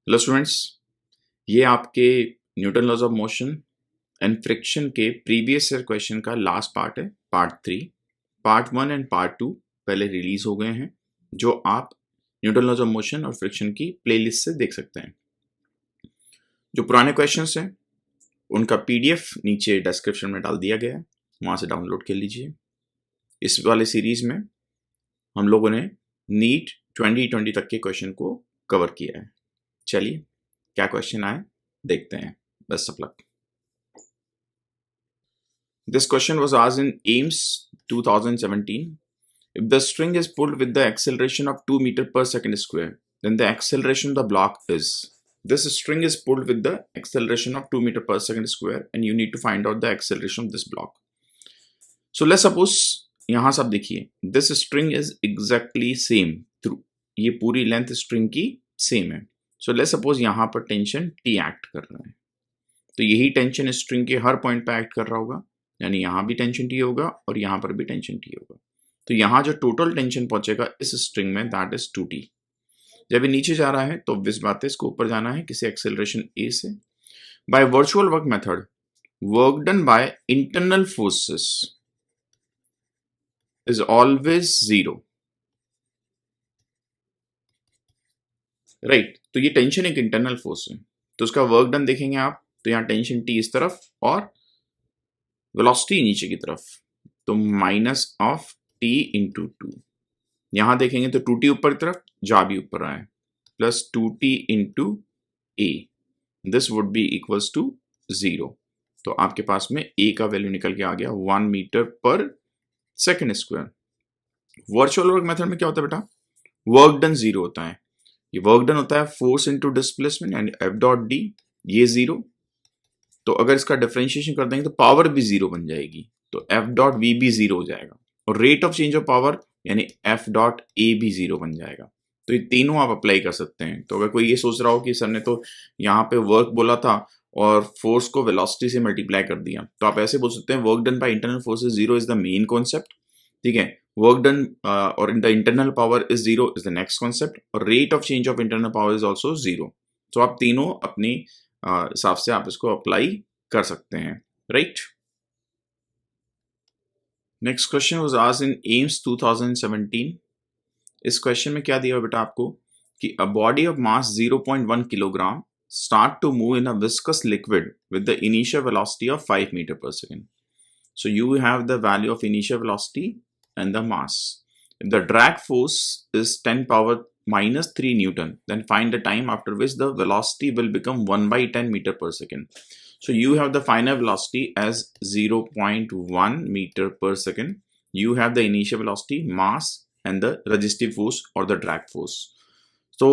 Hello students, ये आपके Newton laws of motion and friction के प्रीवियस ईयर क्वेश्चन का लास्ट पार्ट है, पार्ट 3। पार्ट 1 एंड पार्ट 2 पहले रिलीज हो गए हैं, जो आप न्यूटन लॉज ऑफ मोशन और फ्रिक्शन की प्लेलिस्ट से देख सकते हैं। जो पुराने क्वेश्चंस हैं उनका पीडीएफ नीचे डिस्क्रिप्शन में डाल दिया गया है, वहाँ से डाउनलोड कर लीजिए। इस वाले सीरीज में हम लोगों ने नीट 2020 तक के क्वेश्चन को कवर किया है। चलिए क्या क्वेश्चन आए देखते हैं। Best of luck. This question was asked in AIMS 2017. If the string is pulled with the acceleration of 2 meter per second square, then the acceleration of the block is. This string is pulled with the acceleration of 2 meter per second square and you need to find out the acceleration of this block. So let's suppose यहाँ सब देखिए, this string is exactly same through, ये पूरी length string की same है। So let's suppose यहाँ पर tension T act कर रहा है, तो यही टेंशन स्ट्रिंग के हर पॉइंट पर एक्ट कर रहा होगा, यानी यहाँ भी टेंशन T होगा और यहाँ पर भी टेंशन T होगा। तो यहाँ जो टोटल टेंशन पहुंचेगा इस स्ट्रिंग में, दैट इज 2T। जब ये नीचे जा रहा है तो ऑब्वियस बात है इसको ऊपर जाना है किसी एक्सेलरेशन A से। By virtual work method, work done by internal forces is always 0, right. तो ये टेंशन एक इंटरनल फोर्स है, तो उसका वर्क डन देखेंगे आप, तो यहाँ टेंशन T इस तरफ और वेलोसिटी नीचे की तरफ, तो माइनस ऑफ T इंटू 2। यहां देखेंगे तो 2T ऊपर की तरफ जा भी ऊपर आए, plus 2T into A, this would be equals to 0। तो आपके पास में A का वैल्यू निकल के आ गया 1 metre per second square. Virtual work method में क्या होता है बेटा, वर्क डन 0 होता है। ये वर्क डन होता है फोर्स इंटू डिस्प्लेसमेंट यानी F डॉट डी, ये 0। तो अगर इसका डिफरेंशिएशन कर देंगे तो पावर भी 0 बन जाएगी, तो F डॉट V भी 0 हो जाएगा, और rate of change of power यानी F डॉट A भी 0 बन जाएगा। तो ये तीनों आप अप्लाई कर सकते हैं। तो अगर कोई ये सोच रहा हो कि सर ने तो यहाँ पे वर्क बोला था और फोर्स को वेलोसिटी से मल्टीप्लाई कर दिया, तो आप ऐसे बोल सकते हैं work done by internal forces 0 is the main concept, ठीक है। वर्क डन और in the internal power is 0 is the next concept, और rate of change of internal power is also 0। तो आप तीनों अपनी हिसाब से आप इसको अप्लाई कर सकते हैं, right. Next question was asked in AIIMS 2017। इस क्वेश्चन में क्या दिया हुआ बेटा आपको कि a body of mass 0.1 kilogram start to move in a viscous liquid with the initial velocity of 5 meter per second. So you have the value of initial velocity and the mass. If the drag force is 10 power minus 3 Newton, then find the time after which the velocity will become 1 by 10 meter per second. So you have the final velocity as 0.1 meter per second. You have the initial velocity, mass and the resistive force or the drag force. तो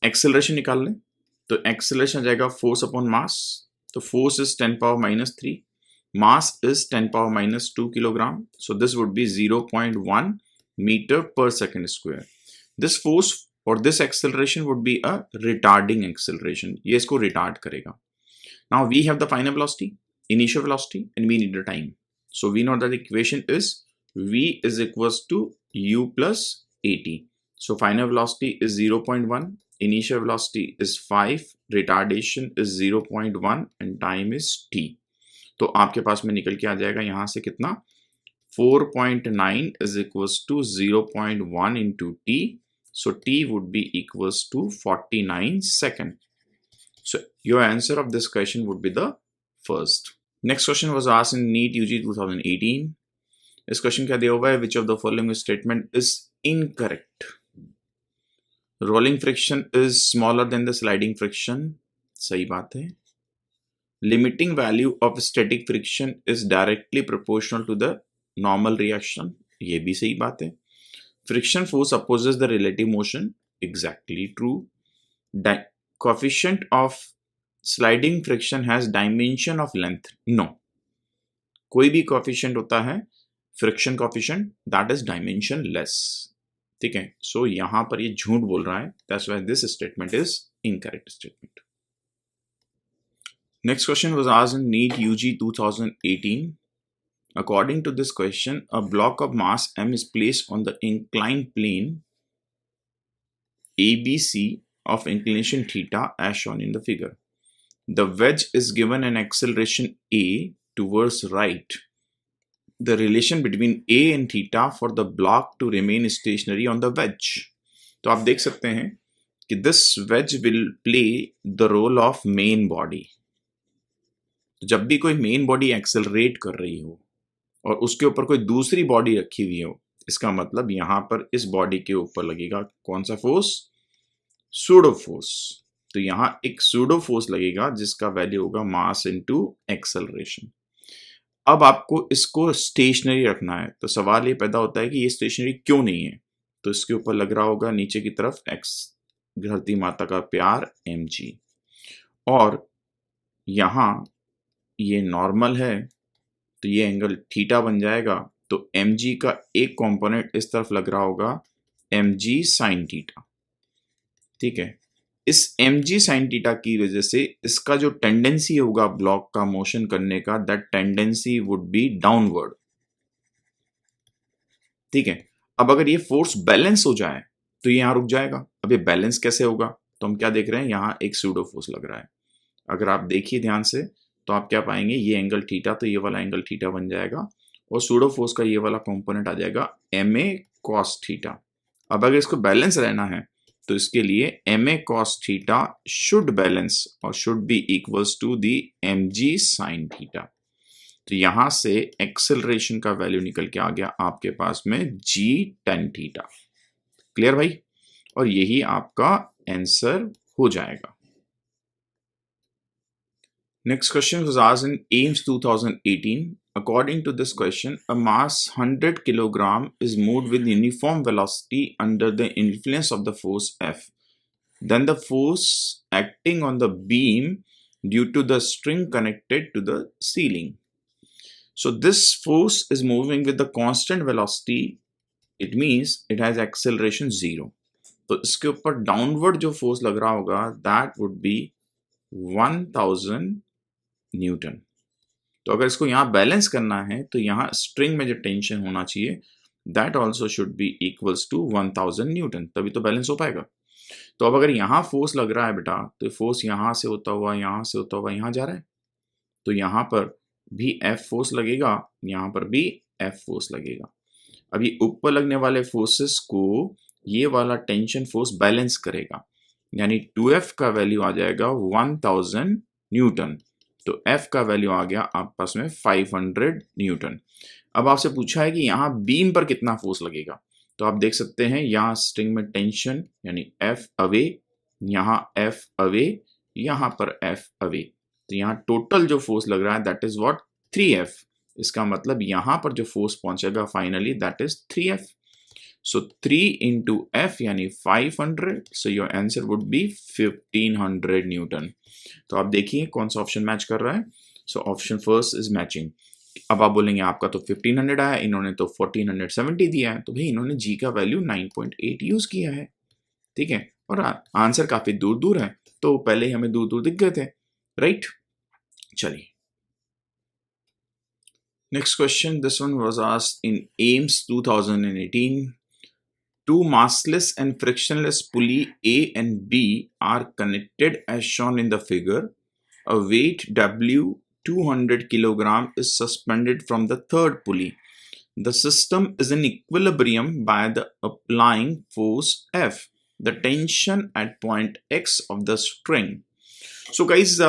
acceleration निकाल लें, तो acceleration जाएगा force upon mass, तो force is 10 power minus 3, mass is 10 power minus 2 kilogram, so this would be 0.1 metre per second square. This force और this acceleration would be a retarding acceleration, ये इसको retard करेगा। Now we have the final velocity, initial velocity and we need the time, so we know that the equation is v is equals to u plus at. So final velocity is 0.1, initial velocity is 5, retardation is 0.1 and time is t. तो आपके पास में निकल के आ जाएगा यहाँ से कितना, 4.9 is equals to 0.1 into t. So t would be equals to 49 second. So your answer of this question would be the first. Next question was asked in NEET UG 2018. इस क्वेश्चन क्या दिया हुआ है, which of the following statement is incorrect. Rolling friction is smaller than the sliding friction, सही बात है। Limiting value of static friction is directly proportional to the normal reaction, ये भी सही बात है। Friction force opposes the relative motion, exactly true. Coefficient of sliding friction has dimension of length, no. कोई भी कोएफिशिएंट होता है friction coefficient that is dimensionless, ठीक है। सो यहां पर ये झूठ बोल रहा है, that's why this statement is incorrect statement. Next question was asked in NEET UG 2018. According to this question, a block of mass m is placed on the inclined plane ABC of inclination theta as shown in the figure. The wedge is given an acceleration a towards right. The relation between a and theta for the block to remain stationary on the wedge. तो आप देख सकते हैं कि this wedge will play the role of main body. जब भी कोई main body accelerate कर रही हो और उसके ऊपर कोई दूसरी बॉडी रखी हुई हो, इसका मतलब यहां पर इस बॉडी के ऊपर लगेगा कौन सा फोर्स? Pseudo force. तो यहां एक सूडो फोर्स लगेगा जिसका वैल्यू होगा मास इनटू एक्सेलरेशन. अब आपको इसको स्टेशनरी रखना है, तो सवाल ये पैदा होता है कि ये स्टेशनरी क्यों नहीं है? तो इसके ऊपर लग रहा होगा नीचे की तरफ एक्स, धरती माता का प्यार mg, और यहां ये नॉर्मल है तो ये एंगल थीटा बन जाएगा. तो mg का एक कंपोनेंट इस तरफ लग रहा होगा mg sin थीटा. ठीक है, इस mg sin थीटा की वजह से इसका जो टेंडेंसी होगा ब्लॉक का मोशन करने का, that tendency would be downward. ठीक है, अब अगर ये फोर्स बैलेंस हो जाए तो ये यहां रुक जाएगा. अब ये बैलेंस कैसे होगा? तो हम क्या देख रहे हैं, यहां एक सूडो फोर्स लग रहा है. अगर आप देखिए ध्यान से तो आप क्या पाएंगे, ये एंगल थीटा, तो ये वाला एंगल थीटा बन जाएगा और सूडो फोर्स का ये वाला कंपोनेंट आ जाएगा ma cos थीटा. अब अगर इसको बैलेंस रहना है तो इसके लिए ma cos theta should balance और should be equals to the mg sin theta. तो यहां से एक्सेलरेशन का वैल्यू निकल के आ गया आपके पास में g tan थीटा. क्लियर भाई? और यही आपका आंसर हो जाएगा. Next question was asked in AIMS 2018. According to this question, a mass 100 kilogram is moved with uniform velocity under the influence of the force F. Then the force acting on the beam due to the string connected to the ceiling. So this force is moving with the constant velocity. It means it has acceleration 0. तो इसके ऊपर downward जो force लग रहा होगा that would be 1000 Newton. तो अगर इसको यहां बैलेंस करना है तो यहां स्ट्रिंग में जो टेंशन होना चाहिए that also should be equals to 1000 newton, तभी तो बैलेंस हो पाएगा. तो अब अगर यहां फोर्स लग रहा है बेटा, तो फोर्स यहां से होता हुआ यहां से होता हुआ यहां जा रहा है, तो यहां पर भी F फोर्स लगेगा, यहां पर भी F फोर्स लगेगा. अब ये ऊपर लगने वाले फोर्सेस को ये वाला टेंशन फोर्स बैलेंस करेगा, यानी 2F का वैल्यू आ जाएगा 1000 न्यूटन. तो F का वैल्यू आ गया आप पास में 500 न्यूटन. अब आपसे पूछा है कि यहाँ बीम पर कितना फोर्स लगेगा, तो आप देख सकते हैं यहाँ स्ट्रिंग में टेंशन यानी F अवे, यहाँ F अवे, यहाँ पर F अवे, तो यहाँ टोटल जो फोर्स लग रहा है दैट इज व्हाट 3F. इसका मतलब यहाँ पर जो फोर्स पहुंचेगा finally that is 3F. So 3 into F यानी 500. So your answer would be 1500 Newton. तो आप देखिए कौन सा ऑप्शन मैच कर रहा है. So option first is matching. अब आप बोलेंगे आपका तो 1500 आया, इन्होंने तो 1470 दिया है, तो भाई इन्होंने G का वैल्यू 9.8 यूज किया है. ठीक है, और आंसर काफी दूर दूर है, तो पहले ही हमें दूर दूर दिख गए थे, राइट. चलिए next question. This one was asked in AIMS 2018. Two massless and frictionless pulley A and B are connected as shown in the figure. A weight W 200 kg is suspended from the third pulley. The system is in equilibrium by the applying force F. The tension at point X of the string. So guys,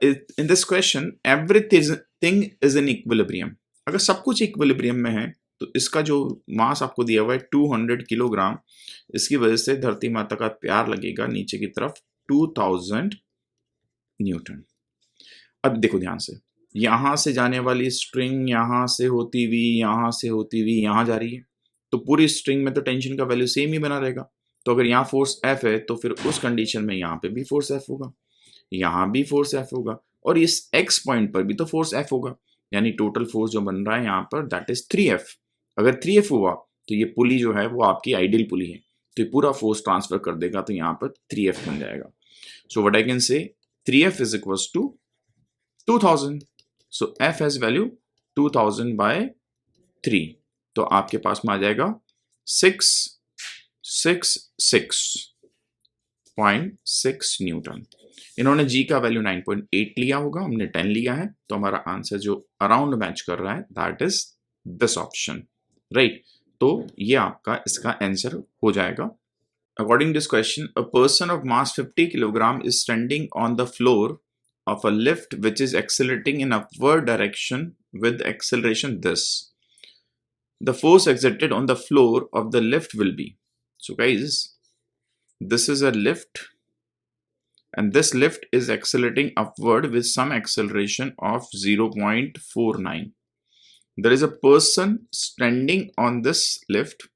in this question, everything is in equilibrium. अगर सब कुछ equilibrium में है तो इसका जो मास आपको दिया हुआ है 200 किलोग्राम, इसकी वजह से धरती माता का प्यार लगेगा नीचे की तरफ 2000 न्यूटन. अब देखो ध्यान से, यहां से जाने वाली स्ट्रिंग यहां से होती हुई यहां से होती हुई यहां जा रही है, तो पूरी स्ट्रिंग में तो टेंशन का वैल्यू सेम ही बना रहेगा. तो अगर यहाँ फोर्स F है तो फिर उस कंडीशन में यहाँ पे भी फोर्स F होगा, यहाँ भी फोर्स F होगा, और इस X पॉइंट पर भी तो फोर्स F होगा. यानी टोटल फोर्स जो बन रहा है यहाँ पर दैट इज 3F. अगर 3F हुआ तो ये पुली जो है वो आपकी आइडियल पुली है, तो ये पूरा फोर्स ट्रांसफर कर देगा, तो यहाँ पर 3F बन जाएगा. So what I can say 3F is equals to 2000. So F has value 2000 by 3, तो आपके पास में आ जाएगा 666.6 0.6 न्यूटन। इन्होंने जी का वैल्यू 9.8 लिया होगा, हमने 10 लिया है, तो हमारा आंसर जो अराउंड मैच कर रहा है that is this option, right. तो ये आपका इसका आंसर हो जाएगा। According to this question, a person of mass 50 kilogram is standing on the floor of a lift which is accelerating in upward direction with acceleration this. The force exerted on the floor of the lift will be. So guys, this is a lift and this lift is accelerating upward with some acceleration of 0.49. There is a person standing on this lift.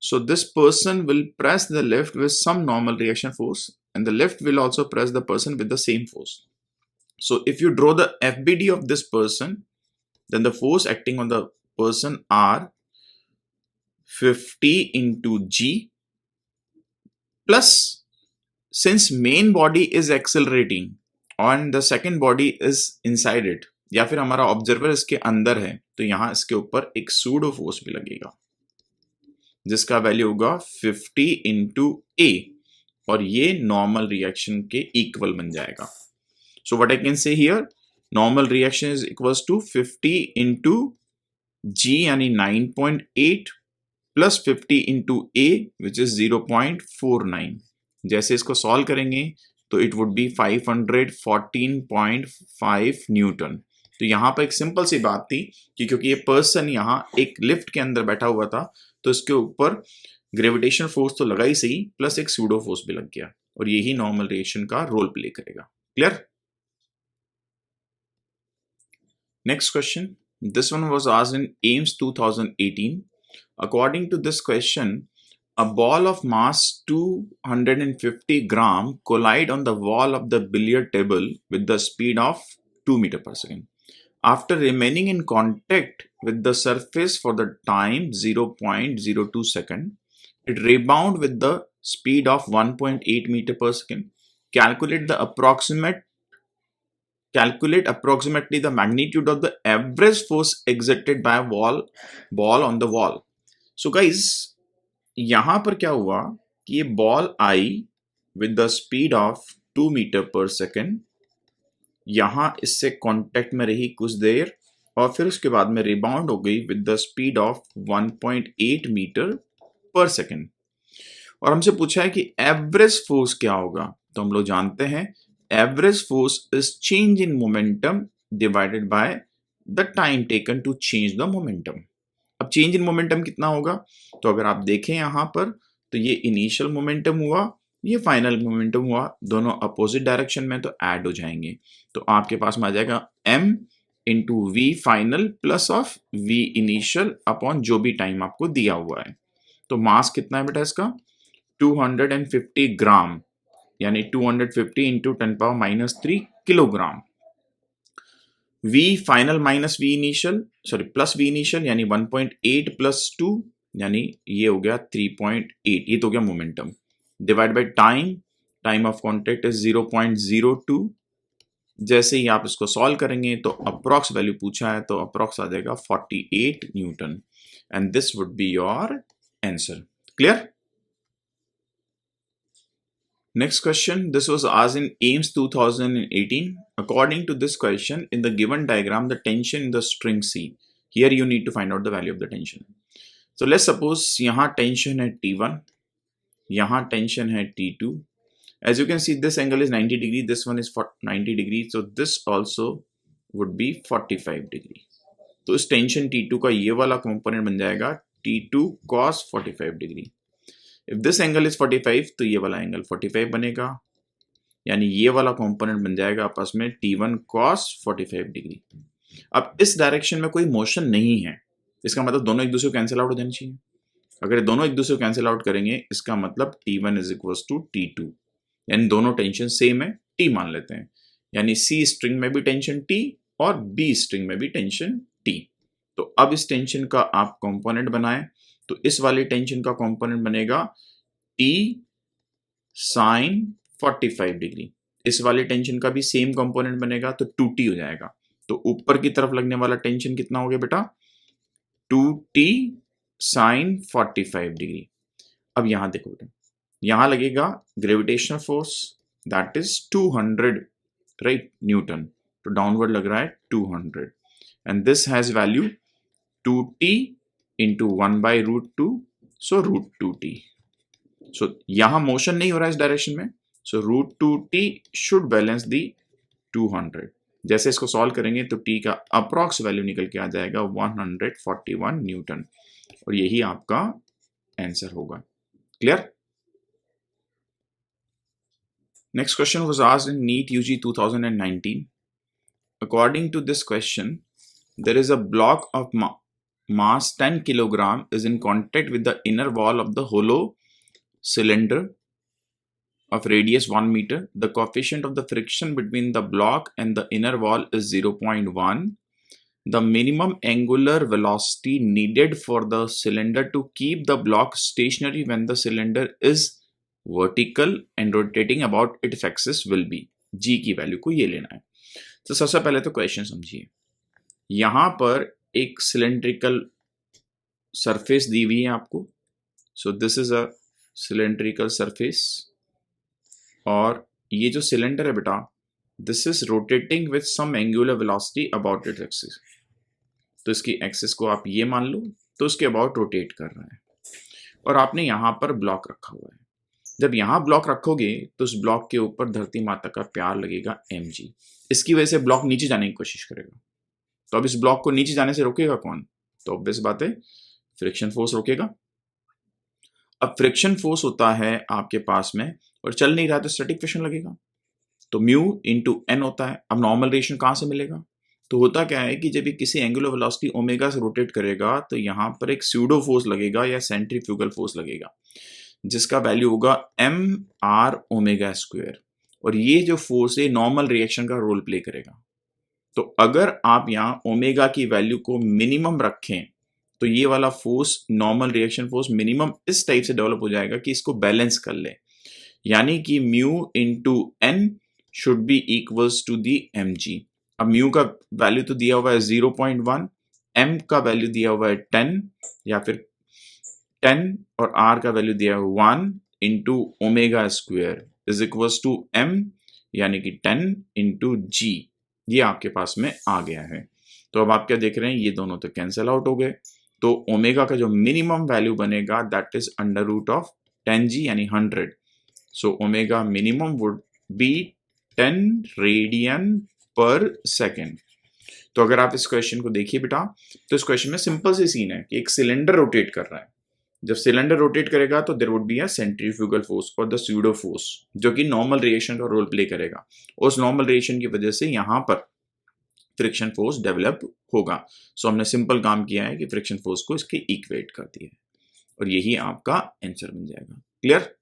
So this person will press the lift with some normal reaction force and the lift will also press the person with the same force. So if you draw the FBD of this person, then the force acting on the person are 50 into G plus, since main body is accelerating and the second body is inside it, या फिर हमारा observer इसके अंदर है, तो यहां इसके ऊपर एक सूडो फोर्स भी लगेगा जिसका वैल्यू होगा 50 इंटू ए और ये नॉर्मल रिएक्शन के इक्वल बन जाएगा। So what I can say here, normal reaction is equals to 50 into g यानी 9.8 plus 50 into a which is 0.49। जैसे इसको सॉल्व करेंगे तो इट वुड बी 514.5 न्यूटन। तो यहां पर एक सिंपल सी बात थी कि क्योंकि ये पर्सन यहाँ एक लिफ्ट के अंदर बैठा हुआ था तो इसके ऊपर ग्रेविटेशन फोर्स तो लगा ही सही, प्लस एक सूडो फोर्स भी लग गया और यही नॉर्मल रिएक्शन का रोल प्ले करेगा। Clear? Next question, this one was asked in AIIMS 2018। According to this question, a ball of mass 250 gram collide on the wall of the billiard table with the speed of 2 meter per second. After remaining in contact with the surface for the time 0.02 second, it rebound with the speed of 1.8 meter per second. Calculate approximately the magnitude of the average force exerted by a ball on the wall. So guys, यहां पर क्या हुआ कि ये ball आई with the speed of 2 metre per second, यहां इससे contact में रही कुछ देर और फिर उसके बाद में रिबाउंड हो गई with the speed of 1.8 metre per second. और हमसे पूछा है कि एवरेज फोर्स क्या होगा, तो हम लोग जानते हैं average force is change in momentum divided by the time taken to change the momentum. अब चेंज इन मोमेंटम कितना होगा, तो अगर आप देखें यहां पर तो ये इनिशियल मोमेंटम हुआ, ये फाइनल मोमेंटम हुआ, दोनों अपोजिट डायरेक्शन में तो ऐड हो जाएंगे, तो आपके पास में आ जाएगा m into v final plus of v initial upon जो भी टाइम आपको दिया हुआ है। तो मास कितना है बेटा इसका 250 ग्राम यानी 250 into 10⁻³ kilogram. V final minus V initial sorry plus V initial यानी 1.8 प्लस 2 यानी ये हो गया 3.8, ये तो हो गया momentum divide by time of contact is 0.02। जैसे ही आप इसको सॉल्व करेंगे तो अप्रॉक्स वैल्यू पूछा है तो अप्रॉक्स आ जाएगा 48 Newton and this would be your answer. Clear? Next question, this was asked in AIMS 2018. According to this question, in the given diagram, the tension in the string C. Here you need to find out the value of the tension. So let's suppose यहाँ tension है T1, यहाँ tension है T2. As you can see, this angle is 90 degree, this one is 90 degree. So this also would be 45 degree. तो इस tension T2 का ये वाला component बन जाएगा T2 cos 45 degree. If this angle is 45 तो ये वाला एंगल 45 बनेगा, यानी ये वाला कंपोनेंट बन जाएगा आपस में T1 cos 45 डिग्री। अब इस डायरेक्शन में कोई मोशन नहीं है, इसका मतलब दोनों एक दूसरे को कैंसिल आउट हो जानी चाहिए। अगर दोनों एक दूसरे को कैंसिल आउट करेंगे इसका मतलब T1 is equals to T2, यानी दोनों टेंशन सेम है, T मान लेते हैं, यानी C स्ट्रिंग में भी टेंशन T और B स्ट्रिंग में भी टेंशन T। तो अब इस टेंशन का आप कंपोनेंट बनाएं तो इस वाली टेंशन का कंपोनेंट बनेगा T sin 45 डिग्री, इस वाली टेंशन का भी सेम कंपोनेंट बनेगा तो 2T हो जाएगा। तो ऊपर की तरफ लगने वाला टेंशन कितना हो गया बेटा 2T sin 45 डिग्री। अब यहां देखो बेटा यहां लगेगा gravitational force that is 200, right, Newton. तो डाउनवर्ड लग रहा है 200 and this has value 2t into 1/√2, so √2t। सो यहां मोशन नहीं हो रहा है इस डायरेक्शन में, सो √2t शुड बैलेंस दी 200। जैसे इसको सॉल्व करेंगे तो t का अप्रॉक्स वैल्यू निकल के आ जाएगा 141 न्यूटन, और यही आपका आंसर होगा। Clear? Next question was asked in NEET UG 2019. According to this question, there is a block of mass 10 kilogram is in contact with the inner wall of the hollow cylinder of radius 1 meter. The coefficient of the friction between the block and the inner wall is 0.1. The minimum angular velocity needed for the cylinder to keep the block stationary when the cylinder is vertical and rotating about its axis will be. G की value को ये लेना है। तो सबसे पहले तो question समझिए, यहां पर एक सिलेंड्रिकल सरफेस दी हुई है आपको। So this is a cylindrical surface, और ये जो सिलेंडर है बेटा, this is rotating with some angular velocity about its axis. तो इसकी एक्सिस को आप ये मान लो, तो उसके अबाउट रोटेट कर रहा है, और आपने यहां पर ब्लॉक रखा हुआ है। जब यहां ब्लॉक रखोगे तो उस ब्लॉक के ऊपर धरती माता का प्यार लगेगा mg। इसकी वजह से ब्लॉक नीचे जाने की कोशिश करेगा। तो अब इस ब्लॉक को नीचे जाने से रोकेगा कौन? तो ऑब्वियस बात है, फ्रिक्शन फोर्स रोकेगा। अब फ्रिक्शन फोर्स होता है आपके पास में, और चल नहीं रहा तो स्टैटिक फ्रिक्शन लगेगा। तो म्यू इंटू एन होता है। अब नॉर्मल रिएक्शन कहां से मिलेगा? तो होता क्या है कि जब ये किसी एंगुलर वेलोसिटी ओमेगा से रोटेट करेगा तो यहां पर एक स्यूडो फोर्स लगेगा या सेंट्रीफ्यूगल फोर्स लगेगा, जिसका वैल्यू होगा एम आर ओमेगा स्क्वायर, और ये जो फोर्स है नॉर्मल रिएक्शन का रोल प्ले करेगा। तो अगर आप यहाँ ओमेगा की वैल्यू को मिनिमम रखें तो ये वाला force, normal reaction force, minimum इस टाइप से डेवलप हो जाएगा कि इसको बैलेंस कर ले, यानी कि mu into N should be equals to the m g. अब म्यू का वैल्यू तो दिया हुआ है 0.1, एम का वैल्यू दिया हुआ है 10 या फिर 10, और r का वैल्यू दिया है 1 into omega square is equals to m, यानी कि 10 इंटू जी। ये आपके पास में आ गया है। तो अब आप क्या देख रहे हैं, ये दोनों तो कैंसिल आउट हो गए। तो ओमेगा का जो मिनिमम वैल्यू बनेगा that is under root of 10g यानी 100। So omega minimum would be 10 radian per second. तो अगर आप इस क्वेश्चन को देखिए बेटा, तो इस क्वेश्चन में सिंपल सी सीन है कि एक सिलेंडर रोटेट कर रहा है। जब सिलेंडर रोटेट करेगा तो there would be a centrifugal force और द स्यूडो फोर्स, जो कि नॉर्मल रिएक्शन का रोल प्ले करेगा। उस नॉर्मल रिएक्शन की वजह से यहां पर फ्रिक्शन फोर्स डेवलप होगा। सो हमने सिंपल काम किया है कि फ्रिक्शन फोर्स को इसके इक्वेट कर दिया है, और यही आपका आंसर बन जाएगा। Clear?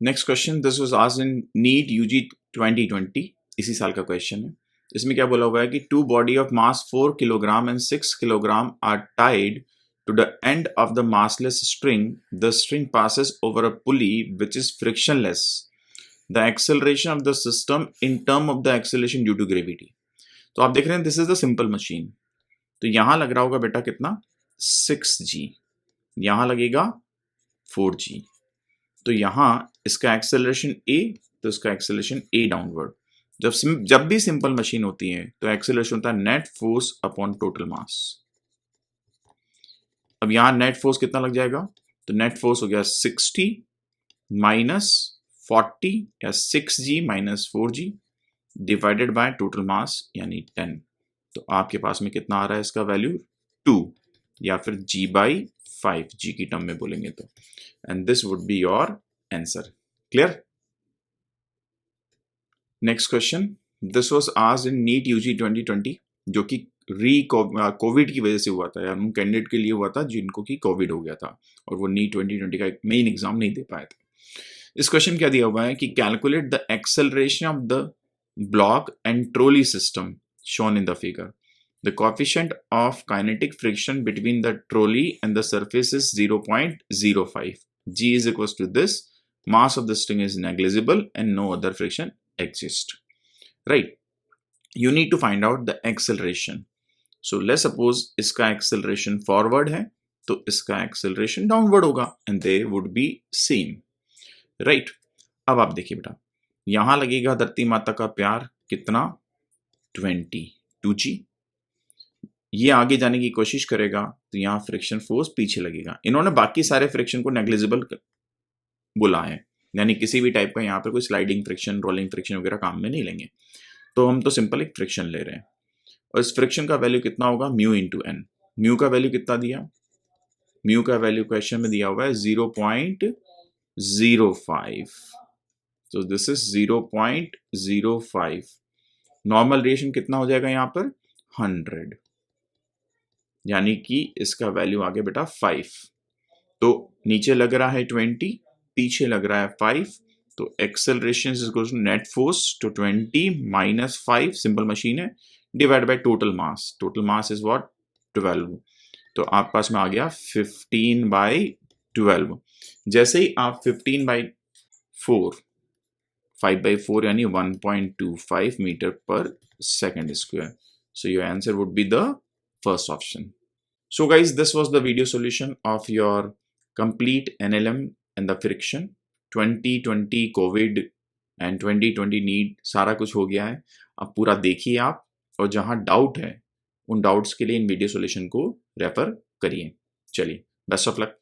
Next question, this was asked in NEET UG 2020, इसी साल का क्वेश्चन है। इसमें क्या बोला हुआ है कि two body of mass 4 kilogram and 6 kilogram are tied to the end of the massless string. The string passes over a pulley which is frictionless. The acceleration of the system in term of the acceleration due to gravity. तो आप देख रहे हैं this is the simple machine. तो यहां लग रहा होगा बेटा कितना, 6g, यहां लगेगा 4g। तो यहां इसका एक्सेलरेशन a, तो इसका एक्सेलरेशन a डाउनवर्ड। जब भी सिंपल मशीन होती है तो एक्सेलरेशन होता है net force upon total mass. अब यहां नेट फोर्स कितना लग जाएगा, तो नेट फोर्स हो गया 60 माइनस 40 या 6g minus 4g divided by total मास यानी 10। तो आपके पास में कितना आ रहा है इसका वैल्यू 2, या फिर g बाई 5, g की टर्म में बोलेंगे तो, and this would be your answer. Clear? Next question, this was asked in NEET UG 2020, जो कि कोविड की वजह से हुआ था, या उन कैंडिडेट के लिए हुआ था जिनको कि कोविड हो गया था और वो नीट 2020 का मेन एग्जाम नहीं दे पाए थे। इस क्वेश्चन क्या दिया हुआ है कि calculate the acceleration of the block and trolley system shown in the figure. The coefficient of kinetic friction between the trolley and the surface is 0.05, g is equals to this, mass of the string is negligible and no other friction exists, right? You need to find out the acceleration. So let's suppose इसका acceleration forward है तो इसका acceleration downward होगा and they would be same, right. अब आप देखिए बेटा, यहां लगेगा धरती माता का प्यार कितना, 20 2g। ये आगे जाने की कोशिश करेगा तो यहाँ फ्रिक्शन फोर्स पीछे लगेगा। इन्होंने बाकी सारे फ्रिक्शन को नेग्लिजिबल बोला है, यानी किसी भी टाइप का यहाँ पर कोई स्लाइडिंग फ्रिक्शन, रोलिंग फ्रिक्शन वगैरह काम में नहीं लेंगे। तो हम तो सिंपल एक फ्रिक्शन ले रहे हैं और इस फ्रिक्शन का वैल्यू कितना होगा, म्यू इंटू एन। म्यू का वैल्यू कितना दिया, म्यू का वैल्यू क्वेश्चन में दिया हुआ है 0.05, तो दिस इज 0.05। नॉर्मल रेडिएशन कितना हो जाएगा यहाँ पर, 100, यानी कि इसका वैल्यू आ गया बेटा 5। तो नीचे लग रहा है 20, पीछे लग रहा है 5, तो acceleration is equal to net force तो 20 माइनस 5, सिंपल मशीन है, divide by total mass. Total mass is what, 12। तो आप पास में आ गया 15/12। जैसे ही आप 15/4, 5/4 यानी 1.25 metre per second square. So your answer would be the first option. So guys, this was the video solution of your complete NLM and the friction। 2020 COVID and 2020 need सारा कुछ हो गया है। अब पूरा देखिए आप, और जहां डाउट है उन डाउट्स के लिए इन वीडियो सॉल्यूशन को रेफर करिए। चलिए, बेस्ट ऑफ लक।